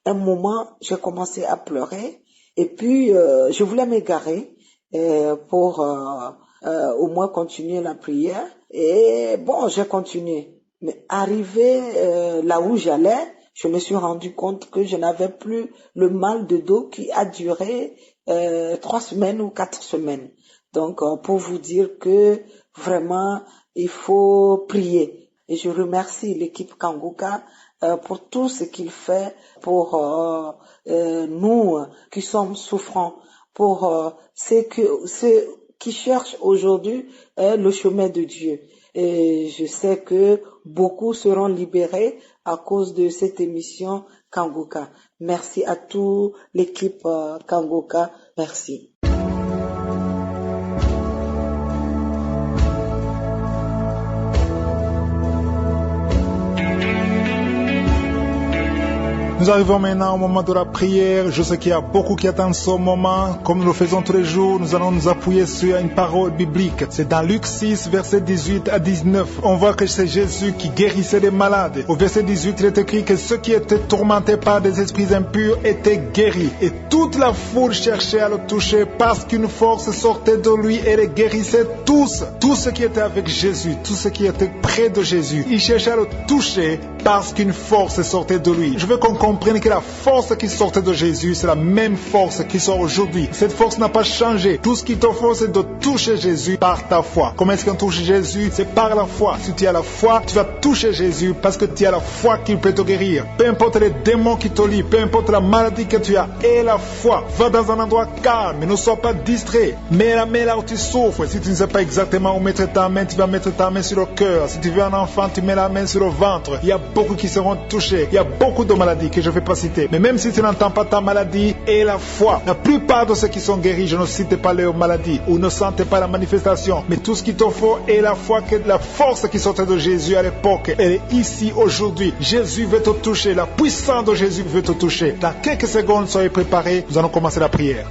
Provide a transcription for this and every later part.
un moment, j'ai commencé à pleurer et puis je voulais m'égarer pour au moins continuer la prière. Et bon, j'ai continué. Mais arrivé là où j'allais, je me suis rendu compte que je n'avais plus le mal de dos qui a duré 3 semaines ou 4 semaines. Donc, pour vous dire que vraiment, il faut prier. Et je remercie l'équipe Kanguka pour tout ce qu'il fait pour nous qui sommes souffrants, pour ceux qui cherchent aujourd'hui le chemin de Dieu. Et je sais que beaucoup seront libérés à cause de cette émission Kanguka. Merci à toute l'équipe Kanguka. Merci. Nous arrivons maintenant au moment de la prière. Je sais qu'il y a beaucoup qui attendent ce moment. Comme nous le faisons tous les jours, nous allons nous appuyer sur une parole biblique. C'est dans Luc 6, versets 18 à 19. On voit que c'est Jésus qui guérissait les malades. Au verset 18, il est écrit que ceux qui étaient tourmentés par des esprits impurs étaient guéris. Et toute la foule cherchait à le toucher parce qu'une force sortait de lui et les guérissait tous. Tous ceux qui étaient avec Jésus, tous ceux qui étaient près de Jésus, ils cherchaient à le toucher parce qu'une force sortait de lui. Je veux qu'on comprenne que la force qui sortait de Jésus, c'est la même force qui sort aujourd'hui. Cette force n'a pas changé. Tout ce qu'il te faut, c'est de toucher Jésus par ta foi. Comment est-ce qu'on touche Jésus? C'est par la foi. Si tu as la foi, tu vas toucher Jésus parce que tu as la foi qu'il peut te guérir. Peu importe les démons qui te lient, peu importe la maladie que tu as, aie la foi. Va dans un endroit calme, ne sois pas distrait. Mets la main là où tu souffres. Si tu ne sais pas exactement où mettre ta main, tu vas mettre ta main sur le cœur. Si tu veux un enfant, tu mets la main sur le ventre. Il y a beaucoup qui seront touchés. Il y a beaucoup de maladies que je ne vais pas citer. Mais même si tu n'entends pas ta maladie, aie la foi. La plupart de ceux qui sont guéris, je ne cite pas leurs maladies ou ne sentent pas la manifestation. Mais tout ce qu'il te faut est la foi, que la force qui sortait de Jésus à l'époque, elle est ici aujourd'hui. Jésus veut te toucher. La puissance de Jésus veut te toucher. Dans quelques secondes, soyez préparés. Nous allons commencer la prière.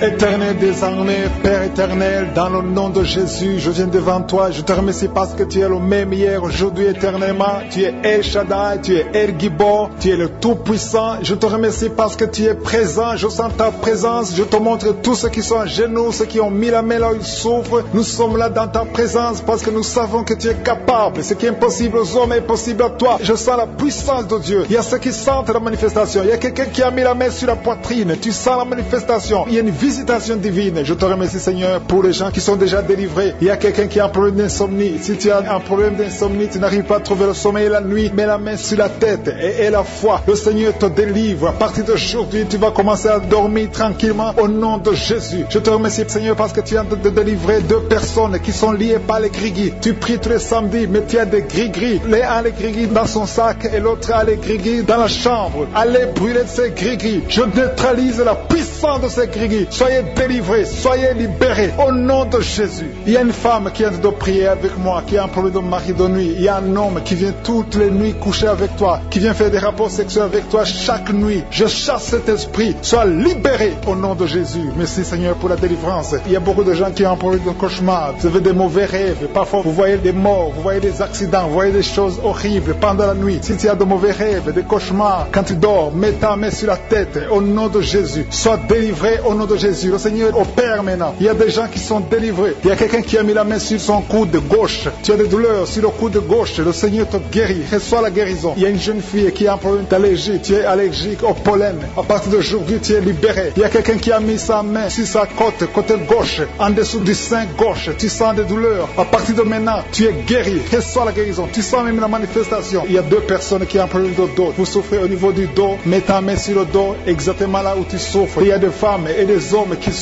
Éternel des armées, Père éternel, dans le nom de Jésus, je viens devant toi, je te remercie parce que tu es le même hier, aujourd'hui, éternellement. Tu es El Shaddai, tu es El Gibor, tu es le Tout-Puissant. Je te remercie parce que tu es présent, je sens ta présence, je te montre tous ceux qui sont à genoux, ceux qui ont mis la main là où ils souffrent. Nous sommes là dans ta présence parce que nous savons que tu es capable. Ce qui est impossible aux hommes est possible à toi. Je sens la puissance de Dieu. Il y a ceux qui sentent la manifestation. Il y a quelqu'un qui a mis la main sur la poitrine. Tu sens la manifestation. Il y a une visitation divine. Je te remercie, Seigneur, pour les gens qui sont déjà délivrés. Il y a quelqu'un qui a un problème d'insomnie. Si tu as un problème d'insomnie, tu n'arrives pas à trouver le sommeil la nuit, mets la main sur la tête et aie la foi. Le Seigneur te délivre. À partir d'aujourd'hui, tu vas commencer à dormir tranquillement au nom de Jésus. Je te remercie, Seigneur, parce que tu viens de délivrer 2 personnes qui sont liées par les gris-gris. Tu pries tous les samedis, mais tu as des gris-gris. L'un a les gris-gris dans son sac et l'autre a les gris-gris dans la chambre. Allez brûler ces gris-gris. Je neutralise la puissance de ces gris-gris. Soyez délivrés, soyez libérés au nom de Jésus. Il y a une femme qui vient de prier avec moi, qui a un problème de mari de nuit. Il y a un homme qui vient toutes les nuits coucher avec toi, qui vient faire des rapports sexuels avec toi chaque nuit. Je chasse cet esprit. Sois libéré au nom de Jésus. Merci, Seigneur, pour la délivrance. Il y a beaucoup de gens qui ont un problème de cauchemar. Vous avez des mauvais rêves. Parfois, vous voyez des morts, vous voyez des accidents, vous voyez des choses horribles pendant la nuit. Si tu as de mauvais rêves, des cauchemars, quand tu dors, mets ta main sur la tête au nom de Jésus. Sois délivré au nom de Jésus. Le Seigneur opère maintenant. Il y a des gens qui sont délivrés. Il y a quelqu'un qui a mis la main sur son coude gauche. Tu as des douleurs sur le coude gauche. Le Seigneur te guérit. Reçois la guérison. Il y a une jeune fille qui a un problème d'allergie. Tu es allergique au pollen. À partir d'aujourd'hui, tu es libéré. Il y a quelqu'un qui a mis sa main sur sa côté gauche, en dessous du sein gauche. Tu sens des douleurs. À partir de maintenant, tu es guéri. Reçois la guérison. Tu sens même la manifestation. Il y a 2 personnes qui ont un problème de dos. Vous souffrez au niveau du dos. Mets ta main sur le dos, exactement là où tu souffres. Il y a des femmes et des hommes qui